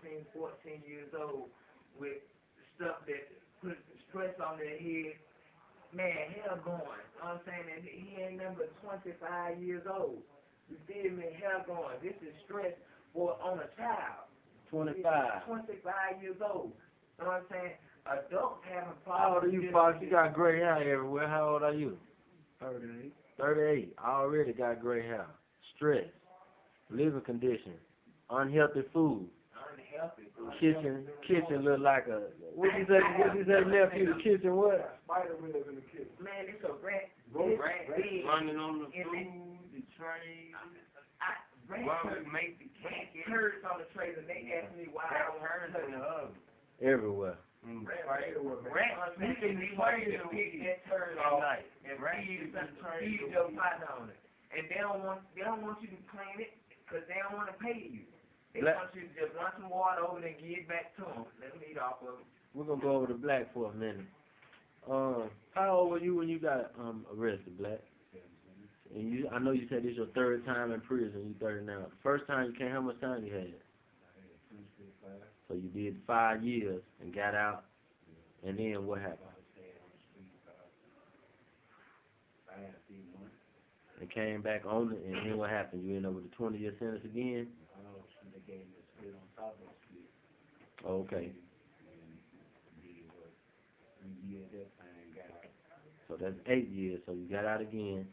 13, 14 years old with stuff that put stress on their head. Man, hell going. You know what I'm saying? And he ain't number 25 years old. You feel me? Hell going. This is stress on a child. 25. 25 years old. You know what I'm saying? Adults having problems. How old are you, Fox? You got gray hair everywhere. How old are you? 38. 38. I already got gray hair. Stress. Living conditions. Unhealthy food. Unhealthy food. Kitchen look like a, what you say, nephew, the kitchen what? Spider webs in the kitchen. Man, it's a rat. Running on the food, the tray. Turds on the tray, and they ask me why I don't turds in the oven. Everywhere. Rats, you can be trained to pick that turd off and feed your partner on it. And they don't want you to clean it because they don't want to pay you. They want you to just run some water over there and give it back to them. Let them eat off of it. We're going to go over to Black for a minute. How old were you when you got arrested, Black? And I know you said this is your third time in prison. You 30 now. First time you came, how much time you had? So you did 5 years and got out. And then what happened? And came back on it, and then what happened? You ended up with a 20-year sentence again? Okay. So that's 8 years. So you got out again.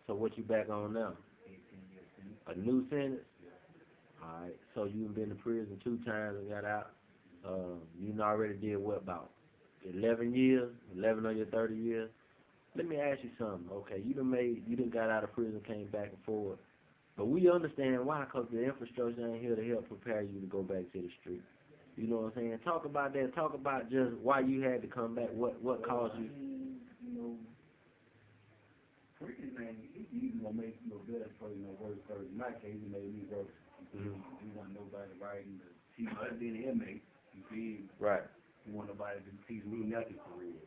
So what you back on now? A new sentence? Alright, so you've been to prison 2 times and got out. You already did what, about 11 years? 11 of your 30 years? Let me ask you something, okay? You done got out of prison, came back and forth. But we understand why, because the infrastructure ain't here to help prepare you to go back to the street. You know what I'm saying? Talk about that. Talk about just why you had to come back. What caused you? Prison ain't even gonna make you no better for you, no worse for you. In my case, it made me worse. You want nobody writing to teach other than the inmate. You feel? Right. You want nobody to teach me nothing for real.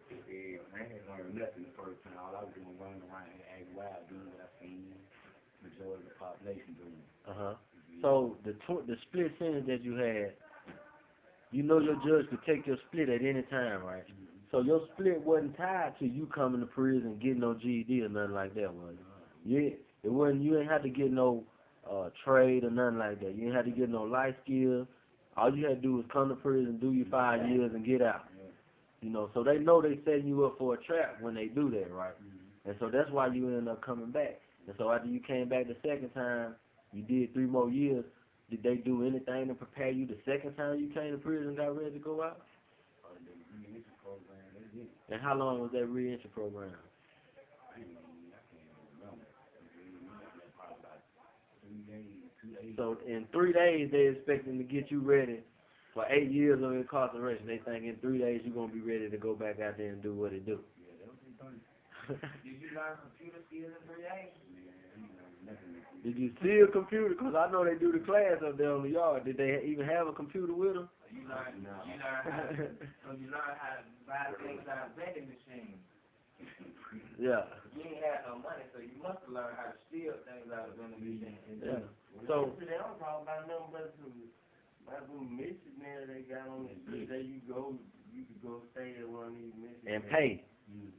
I ain't learned nothing the first time. All I was doing running around and acting wild, doing what I seen majority of the population doing. So the split sentence that you had, you know your judge could take your split at any time, right? So your split wasn't tied to you coming to prison and getting no GED or nothing like that, was it? Yeah, it wasn't. You ain't had to get no trade or nothing like that. You ain't had to get no life skills. All you had to do was come to prison, do your 5 years, and get out. You know, so they know they setting you up for a trap when they do that, right? And so that's why you end up coming back. And so after you came back the second time, you did 3 more years. Did they do anything to prepare you the second time you came to prison and got ready to go out? And how long was that re-entry program? So in 3 days, they're expecting to get you ready for 8 years of incarceration. They think in 3 days you're going to be ready to go back out there and do what they do. Did you learn computer skills in 3 days? Did you see a computer? Because I know they do the class up there on the yard. Did they even have a computer with them? You learn how to buy things out of vending machines. Yeah. You ain't had no money, so you must have learned how to steal things out of vending machines. Yeah. So they don't talk about nothing but some missionaries they got on the street. There you could go stay at one of these missionaries. and pay.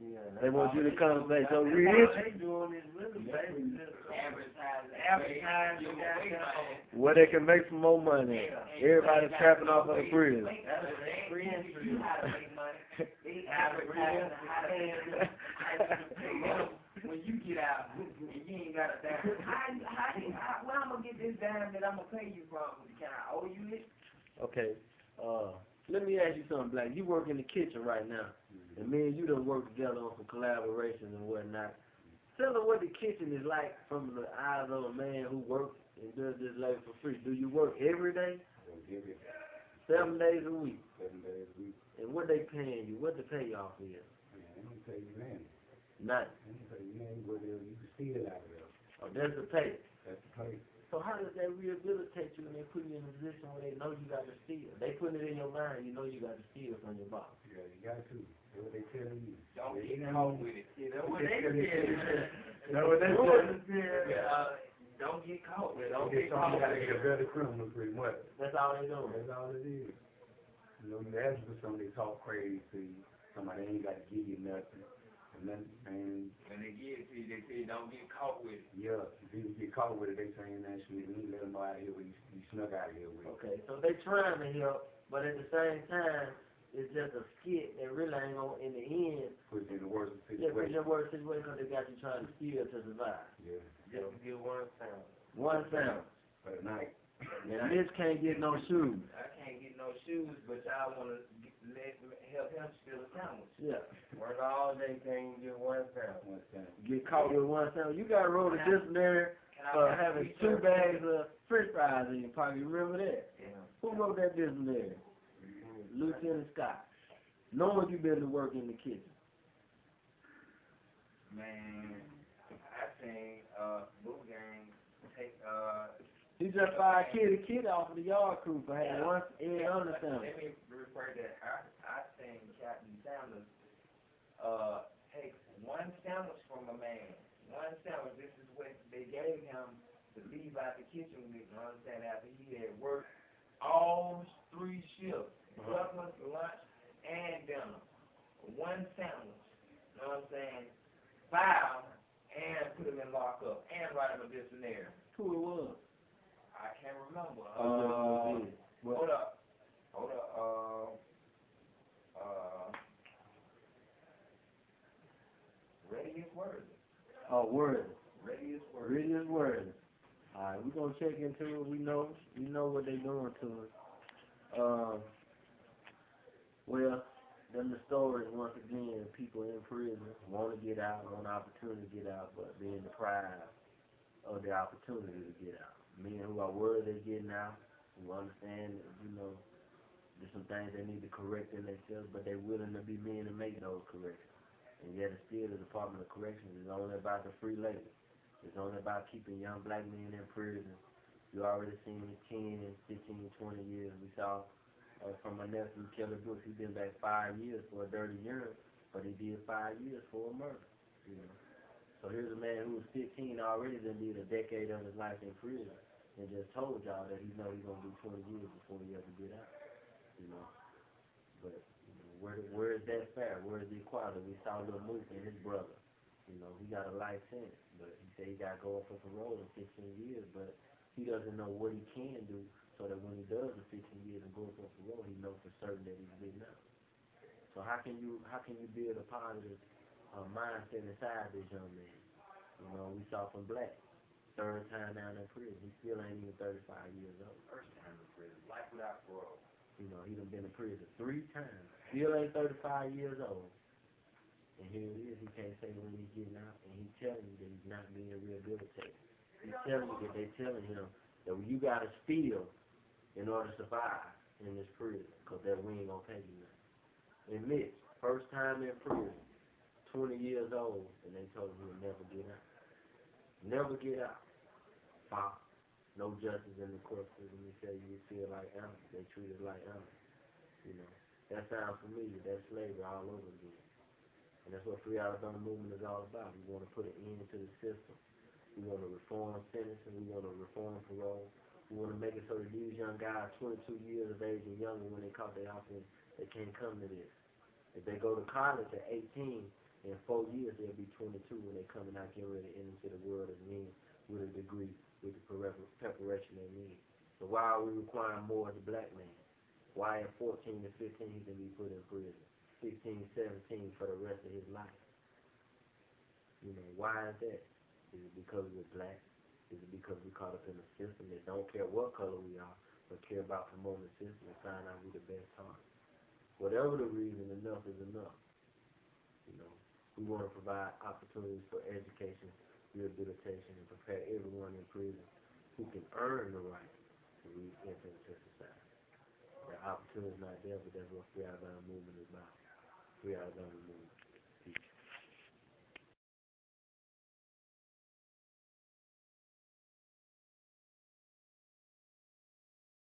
Yeah, They want you to come and say, so re-entry. they doing this really, baby. Advertising. Where they can make some more money. Everybody's trapping off of the prison. You how to make money. They advertising how to pay them when you get out and you ain't got a dime. Where I'm going to get this dime that I'm going to pay you from? Can I owe you it? Okay. Let me ask you something, Black. You work in the kitchen right now. And me and you done work together on some collaborations and whatnot. Tell them what the kitchen is like from the eyes of a man who works and does this labor for free. Do you work every day? 7 days a week. 7 days a week. And what they paying you? What the payoff is? Man, they don't pay you nothing. Nothing. They don't pay you nothing, but you can see it out there. Oh, that's the pay. That's the pay. So how does that rehabilitate you when they put you in a position where they know you got to steal? They put it in your mind, you know you got to steal from your boss. Yeah, you got to. That's what they telling you. Don't get caught with it. That's what they That's said. what they telling you. Don't get caught. They don't They get told caught. me how to get a better criminal pretty much. That's all they doing. That's all it is. You know, you ask for somebody to talk crazy to you. Somebody ain't got to give you nothing. And when they give it to you, they say don't get caught with it. yeah, if you get caught with it, they saying that shit. We let them know out here when you snuck out of here with it. Okay, so they trying to help, but at the same time, it's just a skit that really ain't gonna, in the end, Put you in the worst yeah, put situation. your worst situation because they got you trying to steal to survive. Yeah. Just to get one sound. One sound. But at night. And this can't get no shoes. I can't get no shoes, but y'all want to help him steal a sandwich. Yeah. Work all day, can't get one sandwich. One time. Get caught with one sound. You got rolled a disciplinary for having 2 bags of French fries in your pocket. You remember that? Yeah. Who wrote that disciplinary? Lieutenant Scott. Knowing you been to work in the kitchen. Man, I seen Blue Gang take He just fired Kid off of the yard crew for having one egg on the sandwich. Let me refer that. I seen Captain Sanders take one sandwich from a man. One sandwich. This is what they gave him to leave out the kitchen with. You understand? After he had worked all 3 shifts, breakfast, lunch, and dinner. One sandwich. You know what I'm saying? File and put him in lockup and write him a disciplinary. Who it was? I can't remember. Well, Hold up. Ready is worthy. Oh, word. Ready is worthy. Ready is word. Alright, we're gonna check into it. We know what they doing to us. Well, then the story once again, people in prison want to get out, want an opportunity to get out, but being deprived of the opportunity to get out. Men who are worried they're getting out, who understand that, there's some things they need to correct in themselves, but they're willing to be men to make those corrections. And yet it's still the Department of Corrections is only about the free labor. It's only about keeping young black men in prison. You already seen 10, 15, 20 years. We saw from my nephew, Kelly Brooks, he's been back 5 years for a dirty urine, but he did 5 years for a murder. So here's a man who was 15 already, then did a decade of his life in prison, and just told y'all that he know he's gonna do 20 years before he ever get out. But where is that fair? Where is the equality? We saw Lil Mook and his brother. He got a life sentence, but he said he got to go up for parole in 15 years, but he doesn't know what he can do, so that when he does the 15 years and goes for parole, he knows for certain that he's getting out. So how can you build a positive mindset inside this young man? We saw from Black, 3rd time down in prison. He still ain't even 35 years old. 1st time in prison, life without parole. He done been in prison 3 times. Still ain't 35 years old. And here it is, he can't say when he's getting out, and he's telling you that he's not being rehabilitated. He's telling you that they're telling him that you got to steal in order to survive in this prison, because that we ain't going to pay you nothing. And Mitch, 1st time in prison, 20 years old, and they told him he'll never get out. Never get out. Fox. No justice in the court system. They say you feel like animals. They treat us like animals. That sounds familiar. That's slavery all over again. And that's what Free Alabama movement is all about. We want to put an end to the system. We want to reform sentencing. We want to reform parole. We want to make it so that these young guys, 22 years of age and younger, when they caught their offense, they can't come to this. If they go to college at 18, in 4 years they'll be 22 when they coming out getting ready to enter into the world as men with a degree, with the preparation they need. So why are we requiring more of the black man? Why at 14 to 15 he can be put in prison? 16, 17 for the rest of his life. Why is that? Is it because we're black? Is it because we're caught up in a system that don't care what color we are, but care about promoting the system and find out we're the best target? Whatever the reason, enough is enough. We want to provide opportunities for education, rehabilitation, and prepare everyone in prison who can earn the right to re-enter into society. The opportunity is not there, but that's what Free Alabama movement is about. Free Alabama movement.